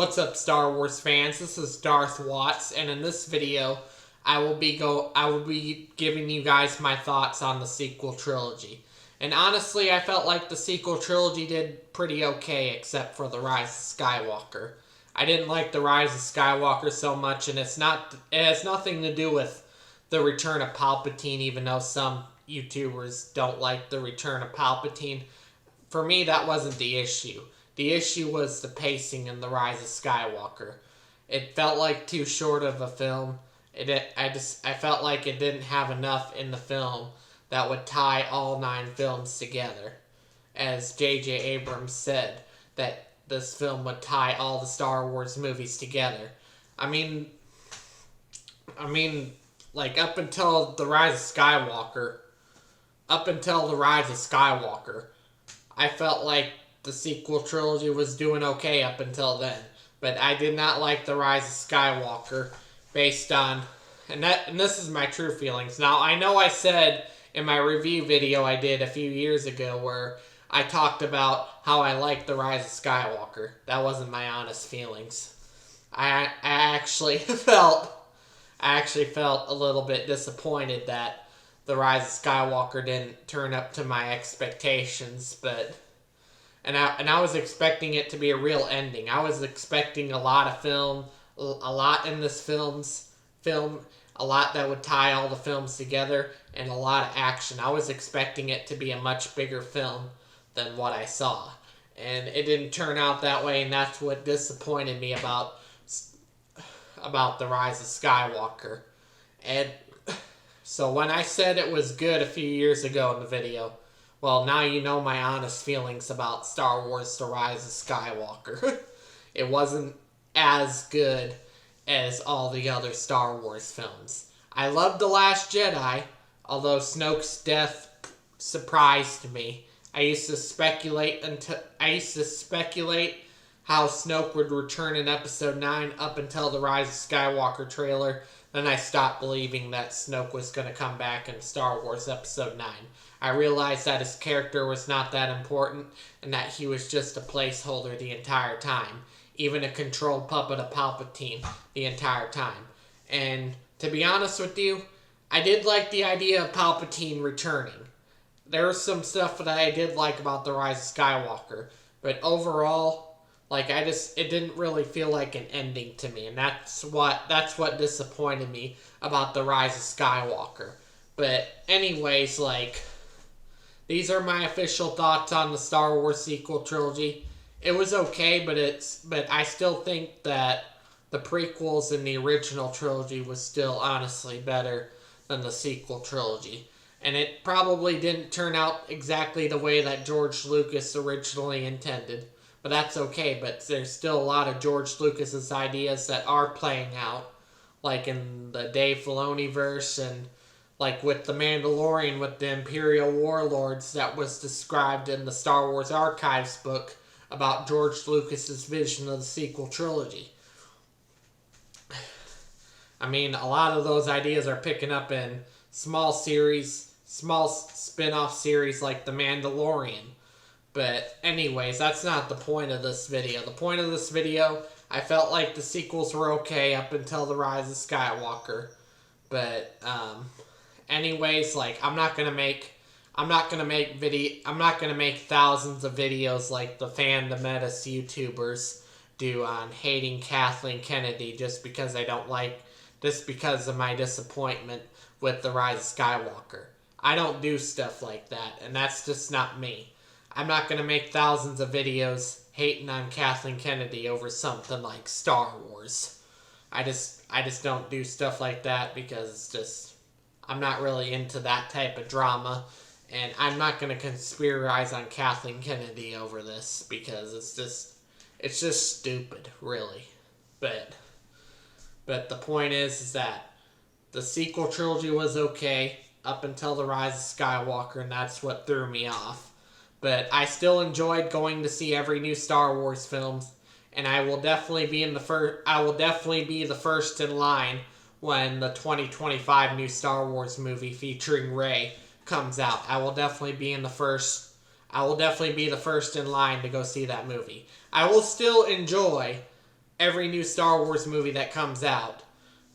What's up, Star Wars fans? This is Darth Watts, and in this video, I will be giving you guys my thoughts on the sequel trilogy. And honestly, I felt like the sequel trilogy did pretty okay, except for The Rise of Skywalker. I didn't like The Rise of Skywalker so much, and it has nothing to do with the return of Palpatine, even though some YouTubers don't like the return of Palpatine. For me, that wasn't the issue. The issue was the pacing in The Rise of Skywalker. It felt like too short of a film. I felt like it didn't have enough in the film that would tie all 9 films together. As J.J. Abrams said, that this film would tie all the Star Wars movies together. I mean, like up until The Rise of Skywalker, I felt like the sequel trilogy was doing okay up until then. But I did not like The Rise of Skywalker based on, and this is my true feelings. Now, I know I said in my review video I did a few years ago where I talked about how I liked The Rise of Skywalker. That wasn't my honest feelings. I actually felt a little bit disappointed that The Rise of Skywalker didn't turn up to my expectations, and I was expecting it to be a real ending. I was expecting a lot in this film, a lot that would tie all the films together, and a lot of action. I was expecting it to be a much bigger film than what I saw. And it didn't turn out that way, and that's what disappointed me about The Rise of Skywalker. And so when I said it was good a few years ago in the video, well, now you know my honest feelings about Star Wars The Rise of Skywalker. It wasn't as good as all the other Star Wars films. I loved The Last Jedi, although Snoke's death surprised me. I used to speculate how Snoke would return in Episode 9 up until the Rise of Skywalker trailer. Then I stopped believing that Snoke was going to come back in Star Wars Episode 9. I realized that his character was not that important and that he was just a placeholder the entire time, even a controlled puppet of Palpatine the entire time. And to be honest with you, I did like the idea of Palpatine returning. There was some stuff that I did like about The Rise of Skywalker, but overall, it didn't really feel like an ending to me, and that's what disappointed me about The Rise of Skywalker. But anyways, these are my official thoughts on the Star Wars sequel trilogy. It was okay, but I still think that the prequels in the original trilogy was still honestly better than the sequel trilogy. And it probably didn't turn out exactly the way that George Lucas originally intended. But that's okay, but there's still a lot of George Lucas's ideas that are playing out. Like in the Dave Filoni verse, and like with The Mandalorian with the Imperial Warlords that was described in the Star Wars Archives book about George Lucas's vision of the sequel trilogy. I mean, a lot of those ideas are picking up in small spin-off series like The Mandalorian. But anyways, that's not the point of this video. The point of this video, I felt like the sequels were okay up until The Rise of Skywalker. But anyways, I'm not gonna make thousands of videos like the Fandometis YouTubers do on hating Kathleen Kennedy just because of my disappointment with The Rise of Skywalker. I don't do stuff like that, and that's just not me. I'm not going to make thousands of videos hating on Kathleen Kennedy over something like Star Wars. I just don't do stuff like that because I'm not really into that type of drama, and I'm not going to conspirize on Kathleen Kennedy over this because it's just stupid, really. But the point is that the sequel trilogy was okay up until The Rise of Skywalker, and that's what threw me off. But I still enjoyed going to see every new Star Wars films, and I will definitely be the first in line when the 2025 new Star Wars movie featuring Rey comes out. I will definitely be the first in line to go see that movie. I will still enjoy every new Star Wars movie that comes out.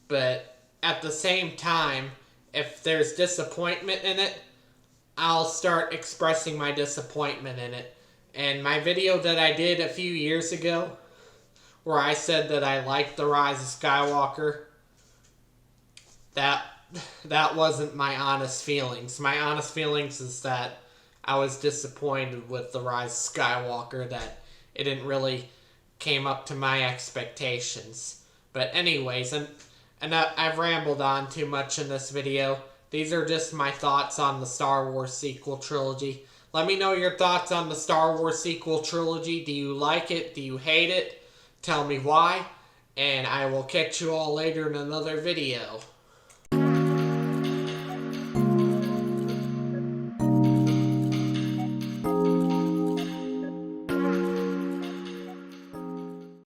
But at the same time, if there's disappointment in it, I'll start expressing my disappointment in it. And my video that I did a few years ago, where I said that I liked The Rise of Skywalker, that wasn't my honest feelings. My honest feelings is that I was disappointed with The Rise of Skywalker, that it didn't really came up to my expectations. But anyways, and I've rambled on too much in this video. These are just my thoughts on the Star Wars sequel trilogy. Let me know your thoughts on the Star Wars sequel trilogy. Do you like it? Do you hate it? Tell me why. And I will catch you all later in another video.